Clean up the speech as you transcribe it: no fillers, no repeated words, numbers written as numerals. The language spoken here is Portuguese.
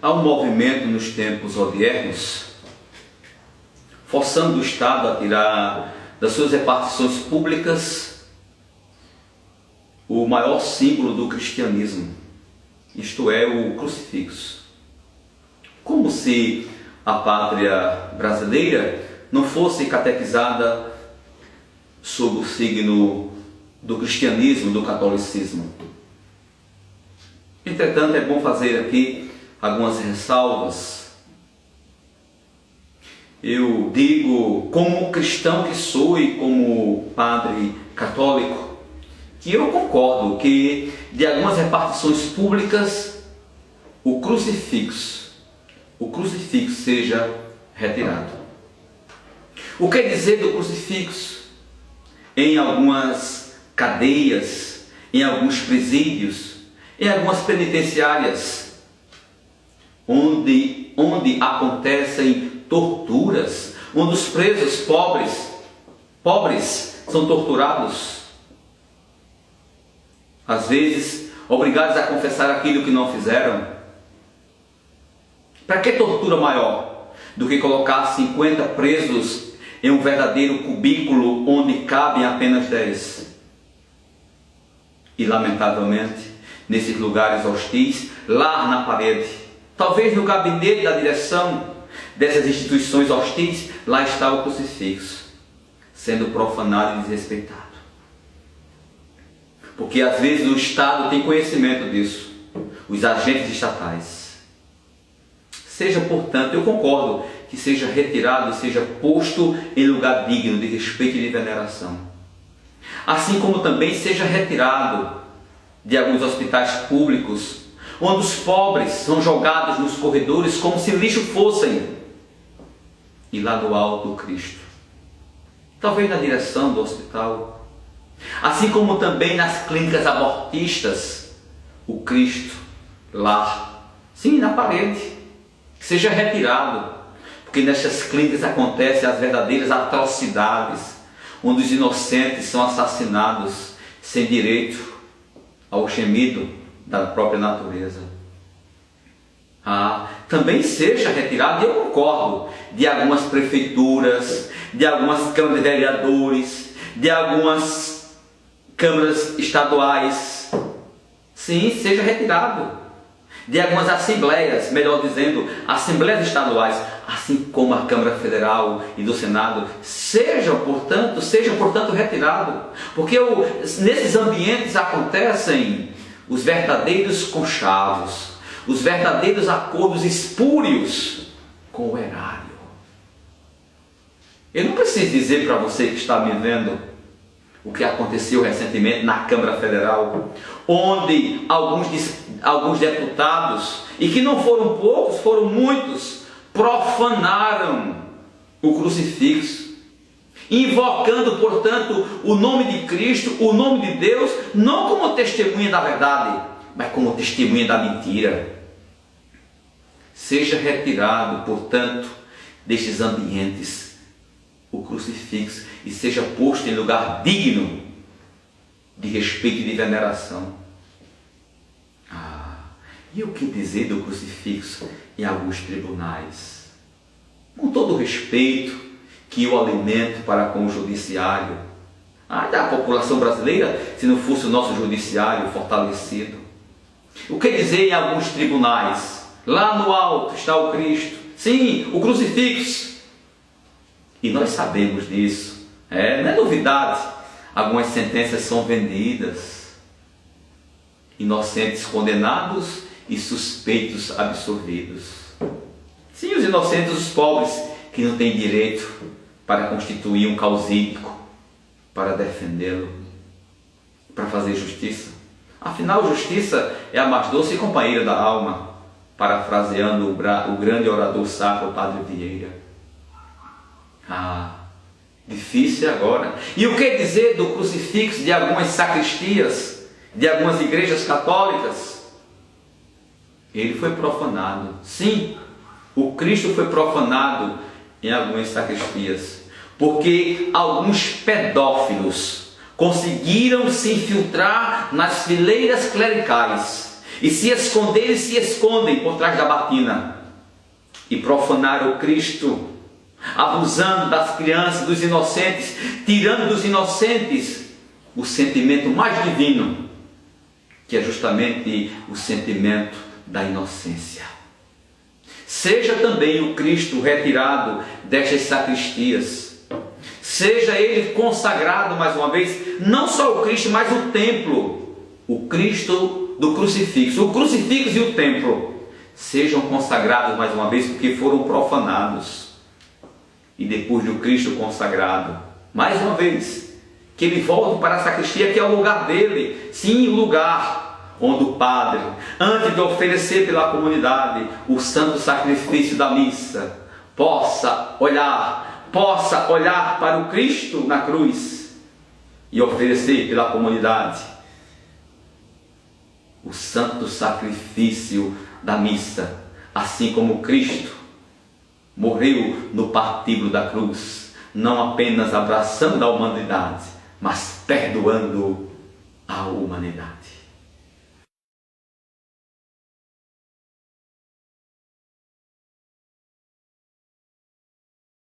Há um movimento nos tempos odiernos forçando o Estado a tirar das suas repartições públicas o maior símbolo do cristianismo, isto é, o crucifixo. Como se a pátria brasileira não fosse catequizada sob o signo do cristianismo, do catolicismo. Entretanto, é bom fazer aqui algumas ressalvas. Eu digo, como cristão que sou e como padre católico, que eu concordo que de algumas repartições públicas o crucifixo seja retirado. O que dizer do crucifixo em algumas cadeias, em alguns presídios, em algumas penitenciárias, onde acontecem torturas, onde os presos pobres são torturados, às vezes obrigados a confessar aquilo que não fizeram. Para que tortura maior do que colocar 50 presos em um verdadeiro cubículo onde cabem apenas 10? E lamentavelmente, nesses lugares hostis, lá na parede, talvez no gabinete da direção dessas instituições hostis, lá está o crucifixo, sendo profanado e desrespeitado. Porque às vezes o Estado tem conhecimento disso, os agentes estatais. Seja, portanto, eu concordo que seja retirado, seja posto em lugar digno de respeito e de veneração. Assim como também seja retirado de alguns hospitais públicos, onde os pobres são jogados nos corredores como se lixo fossem, e lá do alto o Cristo, talvez na direção do hospital, assim como também nas clínicas abortistas, o Cristo lá, sim, na parede, que seja retirado, porque nessas clínicas acontecem as verdadeiras atrocidades, onde os inocentes são assassinados sem direito ao gemido da própria natureza. Também seja retirado, e eu concordo, de algumas prefeituras, de algumas câmaras de vereadores, de algumas câmaras estaduais. Sim, seja retirado. De algumas assembleias, melhor dizendo, assembleias estaduais, assim como a Câmara Federal e do Senado, seja, portanto, retirado. Porque nesses ambientes acontecem os verdadeiros conchavos, os verdadeiros acordos espúrios com o erário. Eu não preciso dizer para você que está me vendo o que aconteceu recentemente na Câmara Federal, onde alguns deputados, e que não foram poucos, foram muitos, profanaram o crucifixo, invocando, portanto, o nome de Cristo, o nome de Deus, não como testemunha da verdade, mas como testemunha da mentira. Seja retirado, portanto, destes ambientes o crucifixo e seja posto em lugar digno de respeito e de veneração. E o que dizer do crucifixo em alguns tribunais? Com todo o respeito que eu alimento para com o judiciário, da população brasileira, se não fosse o nosso judiciário fortalecido. O que dizer em alguns tribunais? Lá no alto está o Cristo, sim, o crucifixo. E nós sabemos disso, não é novidade. Algumas sentenças são vendidas, inocentes condenados e suspeitos absolvidos. Sim, os inocentes, os pobres, que não têm direito para constituir um causídico, para defendê-lo, para fazer justiça. Afinal, justiça é a mais doce companheira da alma, parafraseando o grande orador sacro, Padre Vieira. Difícil agora. E o que dizer do crucifixo de algumas sacristias, de algumas igrejas católicas? Ele foi profanado. Sim, o Cristo foi profanado em algumas sacristias, porque alguns pedófilos conseguiram se infiltrar nas fileiras clericais E se esconderem, se escondem por trás da batina. E profanaram o Cristo, abusando das crianças, dos inocentes, tirando dos inocentes o sentimento mais divino, que é justamente o sentimento da inocência. Seja também o Cristo retirado destas sacristias. Seja ele consagrado mais uma vez, não só o Cristo, mas o templo, o Cristo do crucifixo, o crucifixo e o templo, sejam consagrados mais uma vez, porque foram profanados. E depois do Cristo consagrado, mais uma vez, que ele volta para a sacristia, que é o lugar dele, sim, o lugar onde o padre, antes de oferecer pela comunidade o santo sacrifício da missa, possa olhar para o Cristo na cruz e oferecer pela comunidade o santo sacrifício da missa, assim como Cristo morreu no partíbulo da cruz, não apenas abraçando a humanidade, mas perdoando a humanidade.